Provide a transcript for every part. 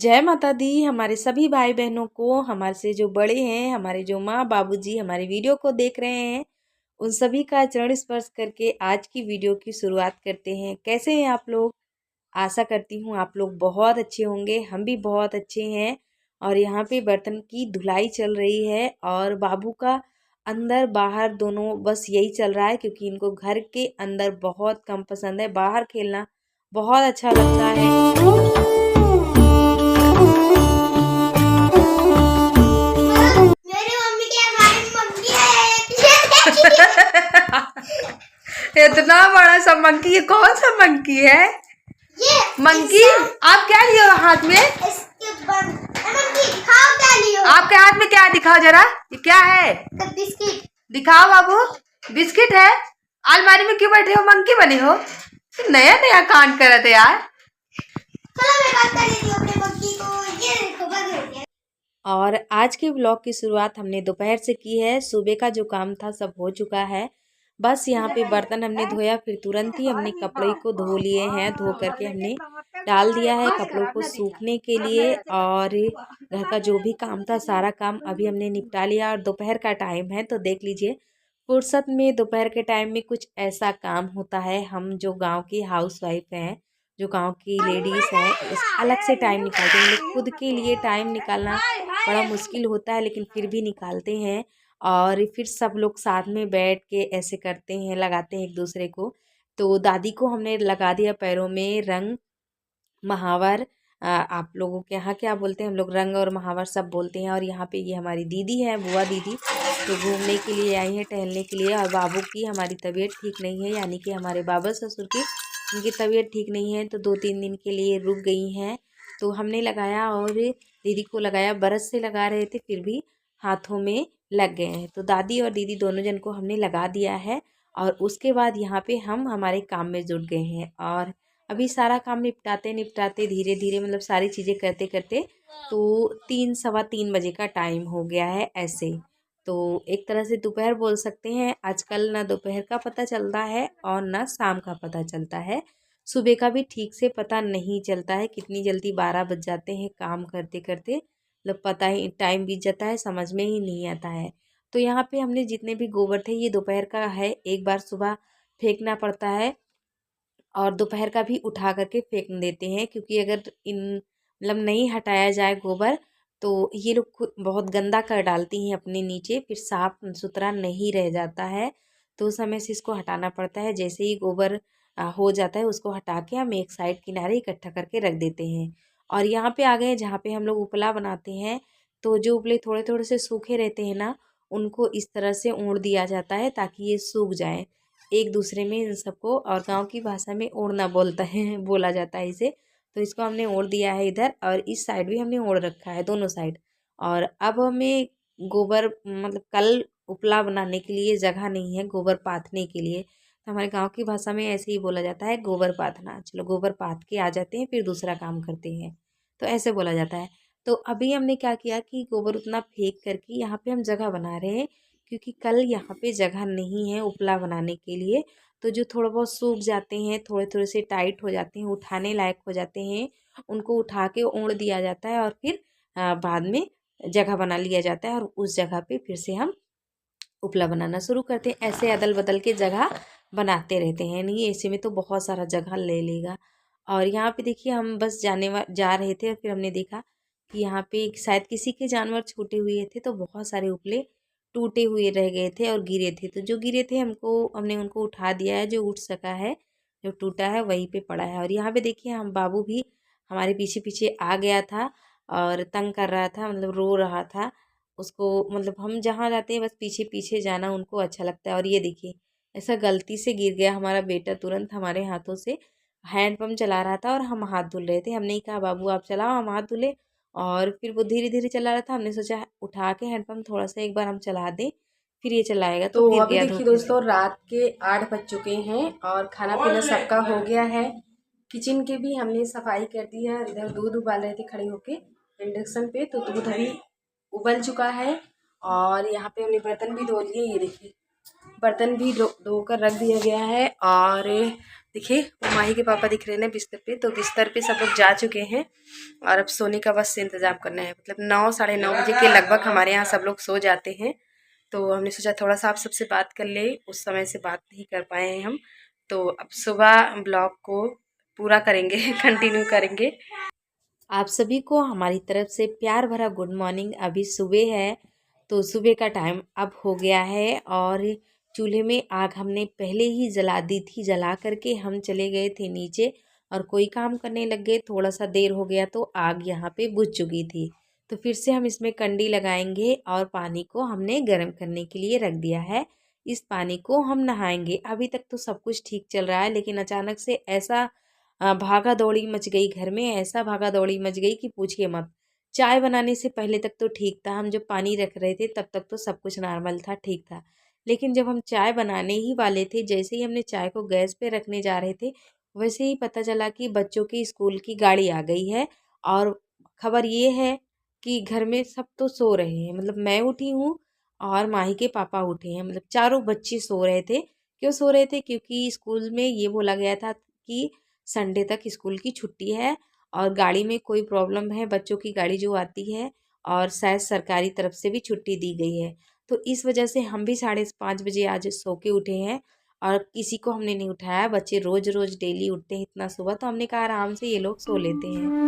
जय माता दी। हमारे सभी भाई बहनों को, हमारे से जो बड़े हैं, हमारे जो माँ बाबूजी हमारे वीडियो को देख रहे हैं, उन सभी का चरण स्पर्श करके आज की वीडियो की शुरुआत करते हैं। कैसे हैं आप लोग? आशा करती हूँ आप लोग बहुत अच्छे होंगे। हम भी बहुत अच्छे हैं। और यहाँ पे बर्तन की धुलाई चल रही है और बाबू का अंदर बाहर दोनों बस यही चल रहा है, क्योंकि इनको घर के अंदर बहुत कम पसंद है। बाहर खेलना बहुत अच्छा लगता है। इतना बड़ा सा मंकी, ये कौन सा मंकी है? ये मंकी। आप क्या लिए हो हाथ में? आपके हाथ में क्या है? दिखाओ जरा, ये क्या है? बिस्किट। दिखाओ बाबू, बिस्किट है। अलमारी में क्यों बैठे हो? मंकी बने हो? नया नया कांड कर रहे थे यार। और आज के ब्लॉग की शुरुआत हमने दोपहर से की है। सुबह का जो काम था सब हो चुका है। बस यहाँ पे बर्तन हमने धोया, फिर तुरंत ही हमने कपड़े को धो लिए हैं। धो करके हमने डाल दिया है कपड़ों को सूखने के लिए। और घर का जो भी काम था सारा काम अभी हमने निपटा लिया। और दोपहर का टाइम है तो देख लीजिए, फुर्सत में दोपहर के टाइम में कुछ ऐसा काम होता है। हम जो गाँव की हाउस वाइफ हैं, जो गांव की लेडीज़ हैं, उस अलग से टाइम निकालते हैं। लोग खुद के लिए टाइम निकालना बड़ा मुश्किल होता है, लेकिन फिर भी निकालते हैं। और फिर सब लोग साथ में बैठ के ऐसे करते हैं, लगाते हैं एक दूसरे को। तो दादी को हमने लगा दिया पैरों में रंग महावर। आप लोगों के यहाँ क्या बोलते हैं? हम लोग रंग और महावर सब बोलते हैं। और यहाँ पे ये हमारी दीदी है, बुआ दीदी, तो घूमने के लिए आई हैं, टहलने के लिए। और बाबू की हमारी तबीयत ठीक नहीं है, यानी कि हमारे बाबा ससुर की, उनकी तबीयत ठीक नहीं है, तो 2-3 दिन के लिए रुक गई हैं। तो हमने लगाया और दीदी को लगाया। बरस से लगा रहे थे, फिर भी हाथों में लग गए हैं। तो दादी और दीदी दोनों जन को हमने लगा दिया है। और उसके बाद यहाँ पे हम हमारे काम में जुट गए हैं। और अभी सारा काम निपटाते निपटाते धीरे धीरे, मतलब सारी चीज़ें करते करते, तो 3-3:15 बजे का टाइम हो गया है ऐसे। तो एक तरह से दोपहर बोल सकते हैं। आजकल ना दोपहर का पता चलता है और ना शाम का पता चलता है। सुबह का भी ठीक से पता नहीं चलता है, कितनी जल्दी 12 बज जाते हैं काम करते करते। मतलब पता ही टाइम बीत जाता है, समझ में ही नहीं आता है। तो यहाँ पे हमने जितने भी गोबर थे, ये दोपहर का है। एक बार सुबह फेंकना पड़ता है और दोपहर का भी उठा करके फेंक देते हैं, क्योंकि अगर इन मतलब नहीं हटाया जाए गोबर, तो ये लोग खुद बहुत गंदा कर डालती हैं अपने नीचे, फिर साफ सुथरा नहीं रह जाता है। तो उस समय से इसको हटाना पड़ता है। जैसे ही गोबर हो जाता है, उसको हटा के हम एक साइड किनारे इकट्ठा करके रख देते हैं। और यहाँ पे आ गए जहाँ पे हम लोग उपला बनाते हैं। तो जो उपले थोड़े थोड़े से सूखे रहते हैं ना, उनको इस तरह से ओढ़ दिया जाता है ताकि ये सूख जाए एक दूसरे में इन सबको। और गांव की भाषा में ओढ़ना बोलता है, बोला जाता है इसे। तो इसको हमने ओढ़ दिया है इधर, और इस साइड भी हमने ओढ़ रखा है, दोनों साइड। और अब हमें गोबर, मतलब कल उपला बनाने के लिए जगह नहीं है, गोबर पाथने के लिए। तो हमारे गांव की भाषा में ऐसे ही बोला जाता है, गोबर पाथना। चलो गोबर पाथ के आ जाते हैं, फिर दूसरा काम करते हैं, तो ऐसे बोला जाता है। तो अभी हमने क्या किया कि गोबर उतना फेंक करके यहाँ पे हम जगह बना रहे हैं, क्योंकि कल यहाँ पे जगह नहीं है उपला बनाने के लिए। तो जो थोड़ा बहुत सूख जाते हैं, थोड़े थोड़े से टाइट हो जाते हैं, उठाने लायक हो जाते हैं, उनको उठा के ओढ़ दिया जाता है। और फिर बाद में जगह बना लिया जाता है, और उस जगह पे फिर से हम उपला बनाना शुरू करते हैं। ऐसे अदल बदल के जगह बनाते रहते हैं, नहीं ऐसे में तो बहुत सारा जगह ले लेगा। और यहाँ पे देखिए, हम बस जा रहे थे, और फिर हमने देखा कि यहाँ पे शायद किसी के जानवर छूटे हुए थे, तो बहुत सारे उपले टूटे हुए रह गए थे और गिरे थे। तो जो गिरे थे हमने उनको उठा दिया है। जो उठ सका है, जो टूटा है वहीं पे पड़ा है। और यहाँ पे देखिए, हम बाबू भी हमारे पीछे पीछे आ गया था और तंग कर रहा था, मतलब रो रहा था। उसको, मतलब हम जहाँ जाते हैं बस पीछे पीछे जाना उनको अच्छा लगता है। और ये देखिए, ऐसा गलती से गिर गया हमारा बेटा, तुरंत हमारे हाथों से। हैंड पंप चला रहा था और हम हाथ धुल रहे थे। हमने ही कहा, बाबू आप चलाओ, हम हाथ धुले। और फिर वो धीरे धीरे चला रहा था। हमने सोचा उठा के हैंड पंप थोड़ा सा एक बार हम चला दें, फिर ये चलाएगा। तो गिर गया। देखिए दोस्तों, रात के 8 बज चुके हैं और खाना पीना सबका हो गया है। किचन की भी हमने सफाई कर दी है। इधर दूध उबाल रहे थे खड़े होके इंडक्शन पे, तो दूध अभी उबल चुका है। और यहाँ पे हमने बर्तन भी धो लिए। ये देखिए, बर्तन भी धोकर रख दिया गया है। और देखिए वो माही के पापा दिख रहे हैं बिस्तर पे, तो बिस्तर पे सब लोग जा चुके हैं और अब सोने का बस इंतज़ाम करना है। मतलब 9 साढ़े 9 बजे के लगभग हमारे यहाँ सब लोग सो जाते हैं। तो हमने सोचा थोड़ा सा आप सबसे बात कर ले, उस समय से बात नहीं कर पाए हैं हम। तो अब सुबह ब्लॉग को पूरा करेंगे कंटिन्यू करेंगे। आप सभी को हमारी तरफ से प्यार भरा गुड मॉर्निंग। अभी सुबह है, तो सुबह का टाइम अब हो गया है और चूल्हे में आग हमने पहले ही जला दी थी। जला करके हम चले गए थे नीचे और कोई काम करने लग गए। थोड़ा सा देर हो गया तो आग यहाँ पे बुझ चुकी थी। तो फिर से हम इसमें कंडी लगाएंगे और पानी को हमने गर्म करने के लिए रख दिया है। इस पानी को हम नहाएंगे। अभी तक तो सब कुछ ठीक चल रहा है, लेकिन अचानक से ऐसा भागा दौड़ी मच गई घर में। ऐसा भागा दौड़ी मच गई कि पूछिए मत। चाय बनाने से पहले तक तो ठीक था, हम जब पानी रख रहे थे तब तक तो सब कुछ नॉर्मल था, ठीक था। लेकिन जब हम चाय बनाने ही वाले थे, जैसे ही हमने चाय को गैस पे रखने जा रहे थे, वैसे ही पता चला कि बच्चों की स्कूल की गाड़ी आ गई है। और खबर ये है कि घर में सब तो सो रहे हैं। मतलब मैं उठी हूँ और माही के पापा उठे हैं, मतलब चारों बच्चे सो रहे थे। क्यों सो रहे थे? क्योंकि स्कूल में ये बोला गया था कि संडे तक स्कूल की छुट्टी है और गाड़ी में कोई प्रॉब्लम है, बच्चों की गाड़ी जो आती है, और शायद सरकारी तरफ से भी छुट्टी दी गई है। तो इस वजह से हम भी 5:30 बजे आज सो के उठे हैं और किसी को हमने नहीं उठाया। बच्चे रोज़ रोज़ डेली उठते हैं इतना सुबह, तो हमने कहा आराम से ये लोग सो लेते हैं।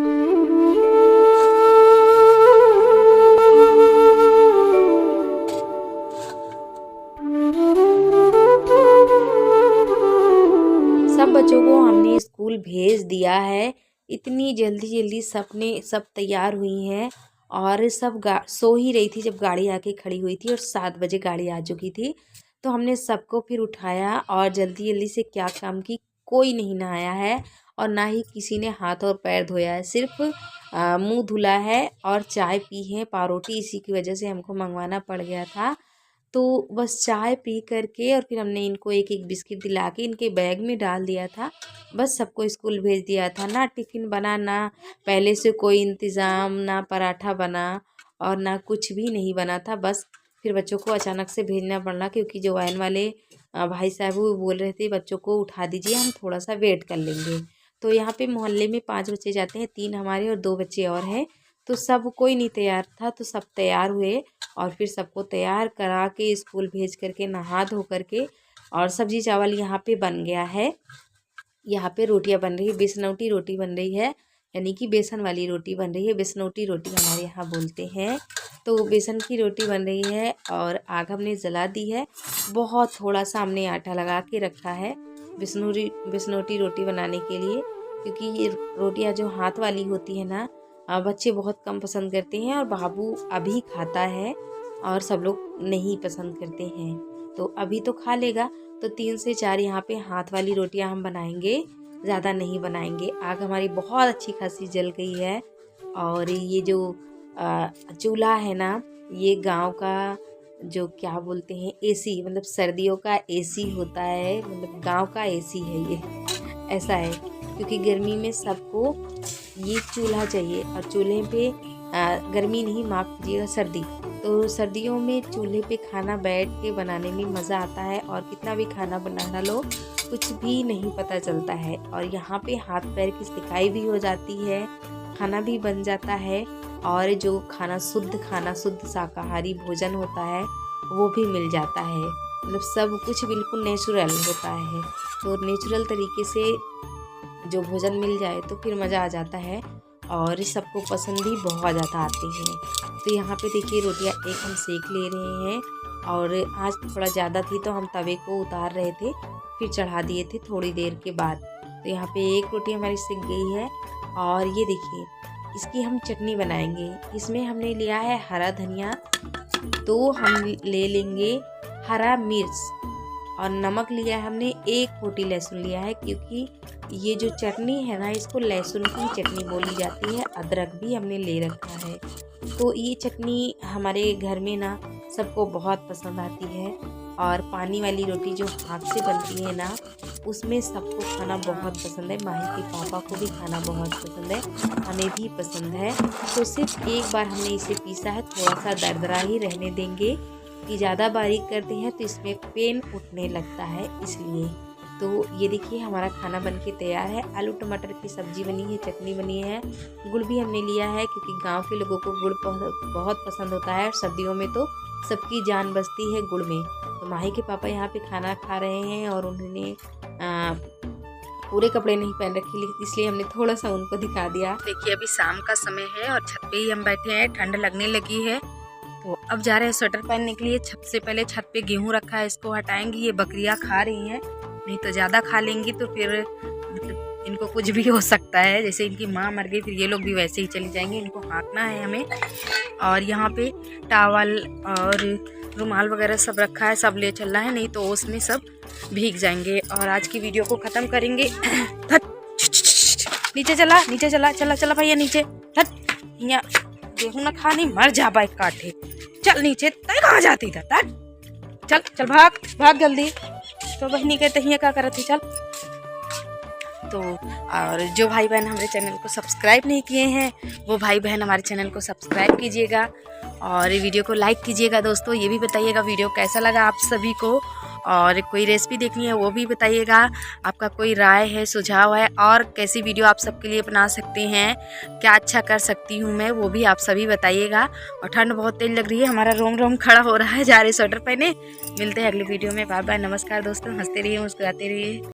सब बच्चों को हमने स्कूल भेज दिया है। इतनी जल्दी जल्दी सब तैयार हुई हैं और सब सो ही रही थी जब गाड़ी आके खड़ी हुई थी और 7 बजे गाड़ी आ चुकी थी। तो हमने सबको फिर उठाया और जल्दी जल्दी से क्या काम की। कोई नहीं नहाया है और ना ही किसी ने हाथ और पैर धोया है, सिर्फ मुंह धुला है और चाय पी है पारोटी। इसी की वजह से हमको मंगवाना पड़ गया था। तो बस चाय पी करके और फिर हमने इनको एक एक बिस्किट दिला के इनके बैग में डाल दिया था। बस सबको स्कूल भेज दिया था। ना टिफ़िन बना, ना पहले से कोई इंतज़ाम, ना पराठा बना और ना कुछ भी नहीं बना था। बस फिर बच्चों को अचानक से भेजना पड़ा, क्योंकि जो वैन वाले भाई साहब वो बोल रहे थे बच्चों को उठा दीजिए, हम थोड़ा सा वेट कर लेंगे। तो यहाँ पे मोहल्ले में 5 बच्चे जाते हैं, 3 हमारे और 2 बच्चे और हैं। तो सब कोई नहीं तैयार था, तो सब तैयार हुए और फिर सबको तैयार करा के स्कूल भेज करके नहा धो करके, और सब्जी चावल यहाँ पे बन गया है। यहाँ पे रोटियाँ बन रही है, बेसनौटी रोटी बन रही है, यानी कि बेसन वाली रोटी बन रही है। बेसनौटी रोटी हमारे यहाँ बोलते हैं। तो बेसन की रोटी बन रही है और आग हमने जला दी है। बहुत थोड़ा सा हमने आटा लगा के रखा है बेसनौटी रोटी बनाने के लिए, क्योंकि ये रोटियाँ जो हाथ वाली होती है ना, बच्चे बहुत कम पसंद करते हैं और बाबू अभी खाता है और सब लोग नहीं पसंद करते हैं। तो अभी तो खा लेगा। तो 3 से 4 यहाँ पे हाथ वाली रोटियाँ हम बनाएंगे, ज़्यादा नहीं बनाएंगे। आग हमारी बहुत अच्छी खासी जल गई है। और ये जो चूल्हा है ना, ये गांव का जो क्या बोलते हैं एसी, मतलब सर्दियों का एसी होता है, मतलब गांव का एसी है ये। ऐसा है, क्योंकि गर्मी में सबको ये चूल्हा चाहिए और चूल्हे पे गर्मी नहीं, माफ़ कीजिएगा, सर्दी। तो सर्दियों में चूल्हे पे खाना बैठ के बनाने में मज़ा आता है और कितना भी खाना बनाना लो कुछ भी नहीं पता चलता है। और यहाँ पे हाथ पैर की सिकाई भी हो जाती है, खाना भी बन जाता है और जो खाना शुद्ध शाकाहारी भोजन होता है वो भी मिल जाता है। मतलब सब कुछ बिल्कुल नेचुरल होता है। तो नेचुरल तरीके से जो भोजन मिल जाए तो फिर मज़ा आ जाता है और सबको पसंद भी बहुत ज़्यादा आती है। तो यहाँ पे देखिए रोटियाँ एक हम सेक ले रहे हैं और आज थोड़ा ज़्यादा थी तो हम तवे को उतार रहे थे, फिर चढ़ा दिए थे थोड़ी देर के बाद। तो यहाँ पे एक रोटी हमारी सेक गई है और ये देखिए इसकी हम चटनी बनाएंगे। इसमें हमने लिया है हरा धनिया, तो हम ले लेंगे हरा मिर्च और नमक लिया है हमने। 1 पोटी लहसुन लिया है, क्योंकि ये जो चटनी है ना, इसको लहसुन की चटनी बोली जाती है। अदरक भी हमने ले रखा है। तो ये चटनी हमारे घर में ना सबको बहुत पसंद आती है। और पानी वाली रोटी जो हाथ से बनती है ना, उसमें सबको खाना बहुत पसंद है। माही के पापा को भी खाना बहुत पसंद है, हमें भी पसंद है। तो सिर्फ एक बार हमने इसे पीसा है, थोड़ा सा दरदरा ही रहने देंगे, कि ज़्यादा बारीक करते हैं तो इसमें पेन उठने लगता है, इसलिए। तो ये देखिए हमारा खाना बनके तैयार है। आलू टमाटर की सब्ज़ी बनी है, चटनी बनी है, गुड़ भी हमने लिया है क्योंकि गांव के लोगों को गुड़ बहुत पसंद होता है और सर्दियों में तो सबकी जान बसती है गुड़ में। तो माही के पापा यहाँ पे खाना खा रहे हैं और उन्होंने पूरे कपड़े नहीं पहन रखे, इसलिए हमने थोड़ा सा उनको दिखा दिया। देखिए अभी शाम का समय है और छत पे ही हम बैठे हैं, ठंड लगने लगी है। तो अब जा रहे हैं स्वेटर पहनने के लिए। सबसे पहले छत पे गेहूं रखा है, इसको हटाएंगे। ये बकरियां खा रही हैं, नहीं तो ज़्यादा खा लेंगी तो फिर मतलब इनको कुछ भी हो सकता है। जैसे इनकी माँ मर गई, फिर ये लोग भी वैसे ही चली जाएंगे। इनको हाँकना है हमें। और यहाँ पे टावल और रुमाल वगैरह सब रखा है, सब ले चलना है, नहीं तो उसमें सब भीग जाएंगे। और आज की वीडियो को ख़त्म करेंगे। नीचे चला, नीचे चला, चला चला भैया नीचे। यहाँ गेहूँ ना खा, नहीं मर जा बाइक काटे। चल नीचे, तय कहाँ जाती था? चल चल भाग भाग जल्दी। तो बहनी कहते हैं क्या करती, चल। तो और जो भाई बहन हमारे चैनल को सब्सक्राइब नहीं किए हैं वो भाई बहन हमारे चैनल को सब्सक्राइब कीजिएगा और वीडियो को लाइक कीजिएगा। दोस्तों ये भी बताइएगा वीडियो कैसा लगा आप सभी को, और कोई रेसिपी देखनी है वो भी बताइएगा। आपका कोई राय है, सुझाव है और कैसी वीडियो आप सबके लिए बना सकते हैं, क्या अच्छा कर सकती हूँ मैं, वो भी आप सभी बताइएगा। और ठंड बहुत तेज लग रही है, हमारा रोम रोम खड़ा हो रहा है। जा रहे स्वेटर पहने। मिलते हैं अगली वीडियो में। बाय बाय, नमस्कार दोस्तों। हंसते रहिए, मुस्कुराते रहिए।